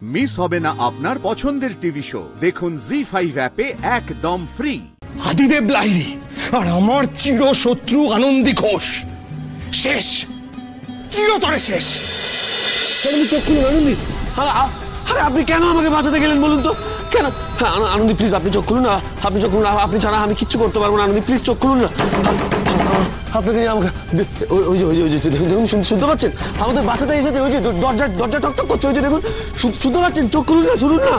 Miss হবে না আপনার পছন্দের টিভি শো। দেখুন জি5 অ্যাপে একদম ফ্রি। আদিদেব লাহিড়ী আর আমার চির শত্রু আনন্দী ঘোষ শেষ, চিরতরে শেষ। চোখ খুলুন আনন্দী। আরে আপনি কেন আমাকে বাঁচাতে গেলেন বলুন তো? কেন? হ্যাঁ আনন্দী প্লিজ আপনি চোখ খুলুন না, আপনি চোখ খুলুন। আপনি ছাড়া আমি কিচ্ছু করতে পারবো না। আনন্দী প্লিজ চোখ খুলুন না। আপনাকে আমাকে ওই যে দেখুন, শুনতে পাচ্ছেন? আমাদের বাঁচাতে এসেছে। ওই যে দরজা টকটক করছে। ওই যে দেখুন, শুনতে পাচ্ছেন? চোখ খুলুন না, শুনুন না।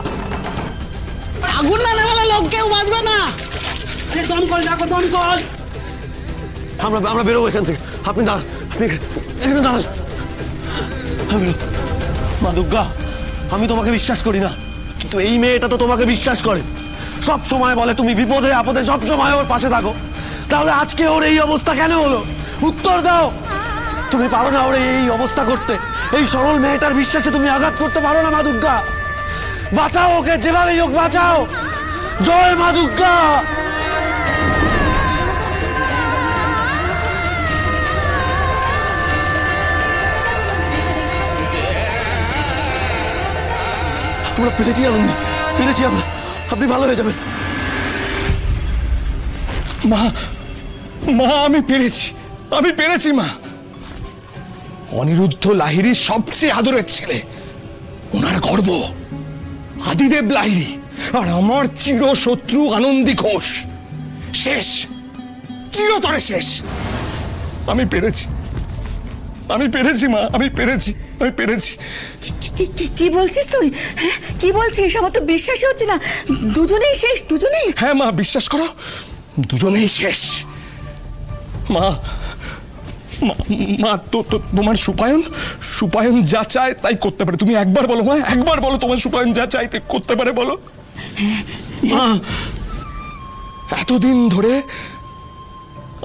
আগুন না নেওয়ালে লোক কেউ বাঁচবে না। দমকল ডাকো, দমকল। আমরা বেরোবো এখান থেকে। আপনি এখানে দাঁড়ান। মা দুর্গা, আমি তোমাকে বিশ্বাস করি না, কিন্তু এই মেয়েটা তো তোমাকে বিশ্বাস করে। সব সময় বলে তুমি বিপদে আপদে সব সময় ওর পাশে থাকো। তাহলে আজকে ওর এই অবস্থা কেন হলো? উত্তর দাও। তুমি পারো না ওর এই অবস্থা করতে? এই সরল মেয়েটার বিশ্বাসে তুমি আঘাত করতে পারো না মা দুর্গা? বাঁচাও ওকে, যেভাবেই হোক বাঁচাও। জয় মা দুর্গা। আমরা পেরেছি আনন্দ, পেরেছি আমরা। আপনি ভালো হয়ে যাবেন। মা মা আমি পেরেছি মা। অনিরুদ্ধ লাহিড়ীর সবচেয়ে আদরের ছেলে, ওনার গর্ব আদিদেব লাহিড়ী আর আমার চির শত্রু আনন্দী ঘোষ শেষ, চিরতরে শেষ। আমি পেরেছি মা, আমি পেরেছি। কি বলছিস তুই? কি বলছিস? আমার তো বিশ্বাসই হচ্ছে না। দুজনেই শেষ, দুজনেই। হ্যাঁ মা, বিশ্বাস করো, দুজনেই শেষ। মা তোমার সুপায়ন যা চায় তাই করতে পারে। তুমি একবার বলো মা, একবার বলো তোমার সুপায়ন যা চাই তাই করতে পারে, বলো। মা, এতদিন ধরে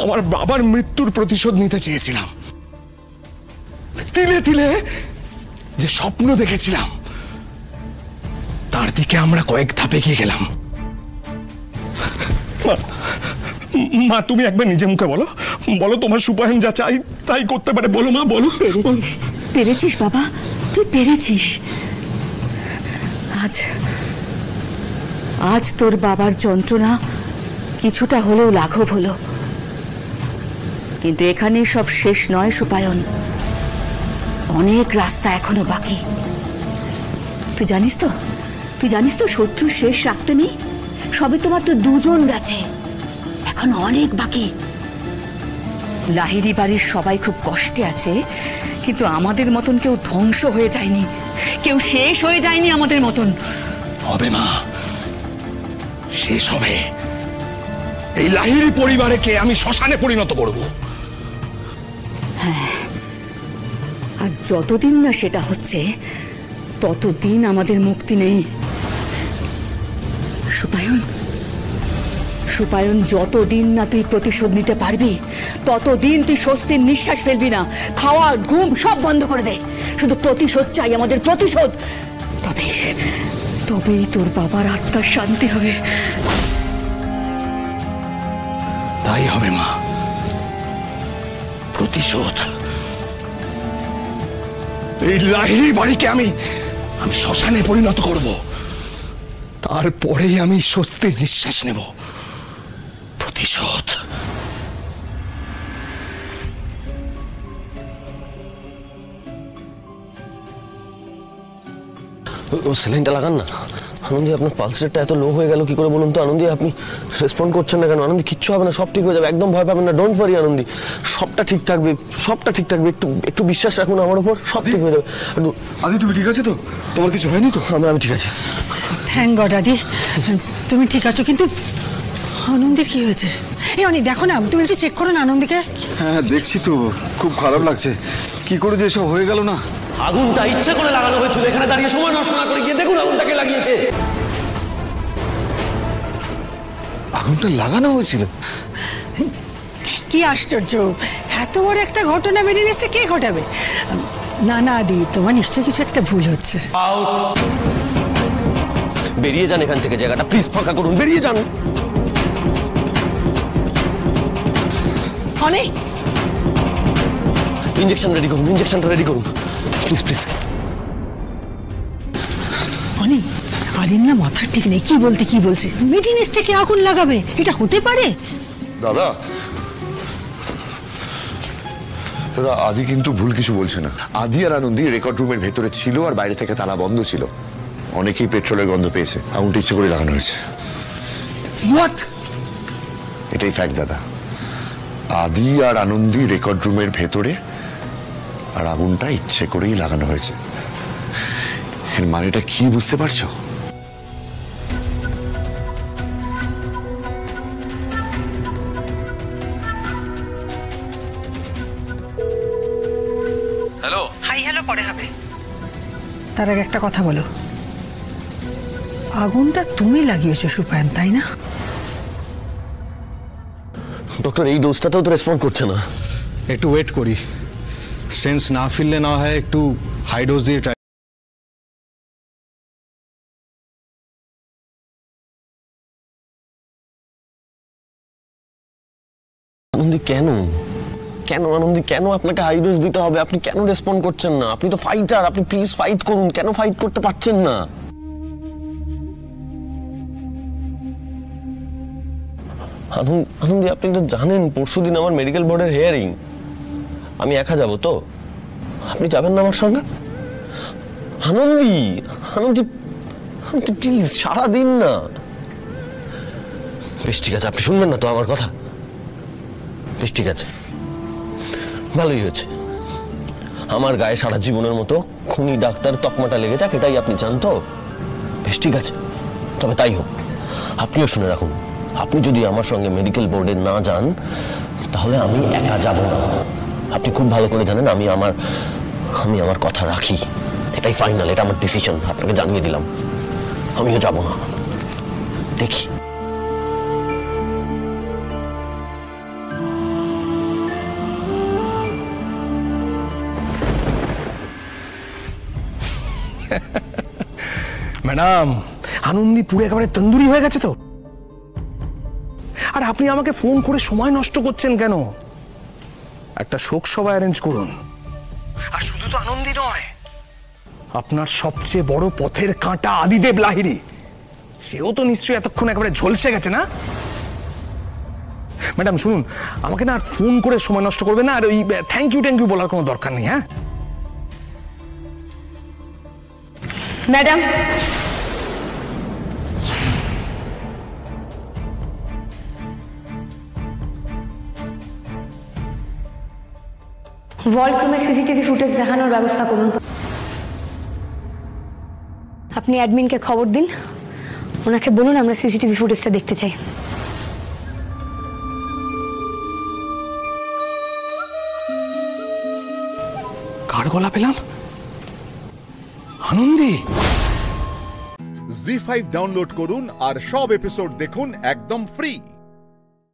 আমার বাবার মৃত্যুর প্রতিশোধ নিতে চেয়েছিলাম। তিলে তিলে যে স্বপ্ন দেখেছিলাম তার দিকে আমরা কয়েক ধাপে এগিয়ে গেলাম। মা তুমি একবার নিজে মুখে বলো তোমার সুপায়ন যা চাই তাই করতে পারে, বলো মা, বলো। পেরেছিস বাবা, তুই পেরেছিস। আজ তোর বাবার যন্ত্রণা কিছুটা হলেও লাঘব হলো, কিন্তু এখানেই সব শেষ নয় সুপায়ন। অনেক রাস্তা এখনো বাকি। তুই জানিস তো শত্রু শেষ রাখতে নেই। সবে তো মাত্র দুজন গেছে, এখনো অনেক বাকি। লাহিড়ী বাড়ির সবাই খুব কষ্টে আছে, কিন্তু আমাদের মতন কেউ ধ্বংস হয়ে যায়নি, কেউ শেষ হয়ে যায়নি আমাদের মতন। হবে মা, শেষ হবে। এই লাহিড়ী পরিবারকে আমি শ্মশানে পরিণত করব। হ্যাঁ, আর যতদিন না সেটা হচ্ছে ততদিন আমাদের মুক্তি নেই। সুপায়ন, যতদিন না তুই প্রতিশোধ নিতে পারবি ততদিন তুই স্বস্তির নিঃশ্বাস ফেলবি না। খাওয়া ঘুম সব বন্ধ করে দে। শুধু প্রতিশোধ চাই, আমাদের প্রতিশোধ। তবেই তোর বাবার আত্মার শান্তি হবে। তাই হবে মা, প্রতিশোধ। এই লাহিড়ী বাড়িকে আমি শ্মশানে পরিণত করব, তারপরেই আমি স্বস্তির নিঃশ্বাস নেব। প্রতিশোধ। ও স্যালাইনটা লাগান না। আনন্দী, আপনার পালস রেটটা এত লো হয়ে গেল কি করে বলুন তো? আনন্দী, আপনি রেসপন্ড করছেন না কেন? আনন্দী, কিচ্ছু হবে না, সব ঠিক হয়ে যাবে, একদম ভয় পাবেন না। ডোন্ট ওয়ারি আনন্দী, সবটা ঠিক থাকবে। একটু বিশ্বাস রাখুন আমার উপর, সব ঠিক হয়ে যাবে। আদি, তুমি ঠিক আছো তো? তোমার কিছু হয়নি তো? আমি ঠিক আছি। থ্যাংক গড আদি, তুমি ঠিক আছো। কিন্তু আনন্দীর কি হয়েছে? এই অনেক দেখো না, তুমি একটু চেক করো না আনন্দীকে। হ্যাঁ দেখছি তো, খুব খারাপ লাগছে। কি করে যে এসব হয়ে গেল না? আগুনটা ইচ্ছে করে লাগানো হয়েছিল, এখানে দাঁড়িয়ে সময় নষ্ট না করে গিয়ে দেখুন আগুনটাকে লাগিয়েছে। আগুনটা লাগানো হয়েছিল? কি আশ্চর্য, এত বড় একটা ঘটনা মিডিল ইস্টে কে ঘটাবে? না আদি, তোমার নিশ্চয়ই কিছু একটা ভুল হচ্ছে। বেরিয়ে যান এখান থেকে, জায়গাটা প্লিজ ফাঁকা করুন, বেরিয়ে যান। অনেক ইঞ্জেকশনটা রেডি করুন, প্লিজ। জানে? আদির না মাথার ঠিক নেই, কি বলছে মেডিনেসটাকে আগুন লাগাবে, এটা হতে পারে? দাদা দাদা আদি কিন্তু ভুল কিছু বলছে না। আদি আর আনন্দি রেকর্ড রুমের ভেতরে ছিল আর বাইরে থেকে তালা বন্ধ ছিল। অনেকেই পেট্রোলের গন্ধ পেয়েছে, আগুনটা ইচ্ছে করে লাগানো হয়েছে। হোয়াট? এটাই ফ্যাক্ট দাদা। আদি আর আনন্দি রেকর্ড রুমের ভেতরে, আর আগুনটা ইচ্ছে করেই লাগানো হয়েছে। এর মানেটা কি বুঝতে পারছো? হ্যালো। হাই হ্যালো পরে হবে, তার আগে একটা কথা বলো। আগুনটা তুমি লাগিয়েছো সুপায়ন, তাই না? ডক্টর এই ডোজটাতেও তো রেসপন্ড করছে না। একটু ওয়েট করি, সেন্স না ফিরলে না হয় একটু হাই ডোজ দিয়ে ট্রাই। আনন্দি কেন আনন্দি কেন আপনাকে হাই ডোজ দিতে হবে? আপনি কেন রেসপন্ড করছেন না? আপনি তো ফাইটার, আপনি প্লিজ ফাইট করুন। কেন ফাইট করতে পারছেন না? আনন্দি আপনি তো জানেন পরশুদিন আমার মেডিকেল বোর্ডের হিয়ারিং। আমি একা যাব তো? আপনি যাবেন না আমার সঙ্গে? আনন্দি আনন্দি আনন্দি প্লিজ সারাদিন না। বেশ ঠিক আছে, আপনি শুনবেন না তো আমার কথা? বেশ ঠিক আছে, ভালোই হয়েছে। আমার গায়ে সারা জীবনের মতো খুনি ডাক্তার তকমাটা লেগে যাক, এটাই আপনি চান তো? বেশ ঠিক আছে, তবে তাই হোক। আপনিও শুনে রাখুন, আপনি যদি আমার সঙ্গে মেডিকেল বোর্ডে না যান তাহলে আমি একা যাব না। আপনি খুব ভালো করে জানেন আমি আমার কথা রাখি। এটাই ফাইনাল, এটা আমার ডিসিশন। আপনাকে জানিয়ে দিলাম, আমিও যাব না। দেখি ম্যাডাম, আনন্দি পুরো একেবারে তন্দুরি হয়ে গেছে তো। আর আপনি আমাকে ফোন করে সময় নষ্ট করছেন কেন? একটা শোক সভা অ্যারেঞ্জ করুন। আর শুধু তো আনন্দি নয়, আপনার সবচেয়ে বড় পথের কাঁটা আদিদেব লাহিড়ী, সেও তো নিশ্চয়ই এতক্ষণ একেবারে ঝলসে গেছে না? ম্যাডাম শুনুন, আমাকে না আর ফোন করে সময় নষ্ট করবে না। আর ওই থ্যাংক ইউ বলার কোনো দরকার নেই। হ্যাঁ ম্যাডাম, ভল্টরুমে সিসিটিভি ফুটেজ দেখানোর ব্যবস্থা করুন। আপনি অ্যাডমিনকে খবর দিন, ওনাকে বলুন আমরা সিসিটিভি ফুটেজটা দেখতে চাই। কার গলা পেলাম? আনন্দি। জি5 ডাউনলোড করুন আর সব এপিসোড দেখুন একদম ফ্রি।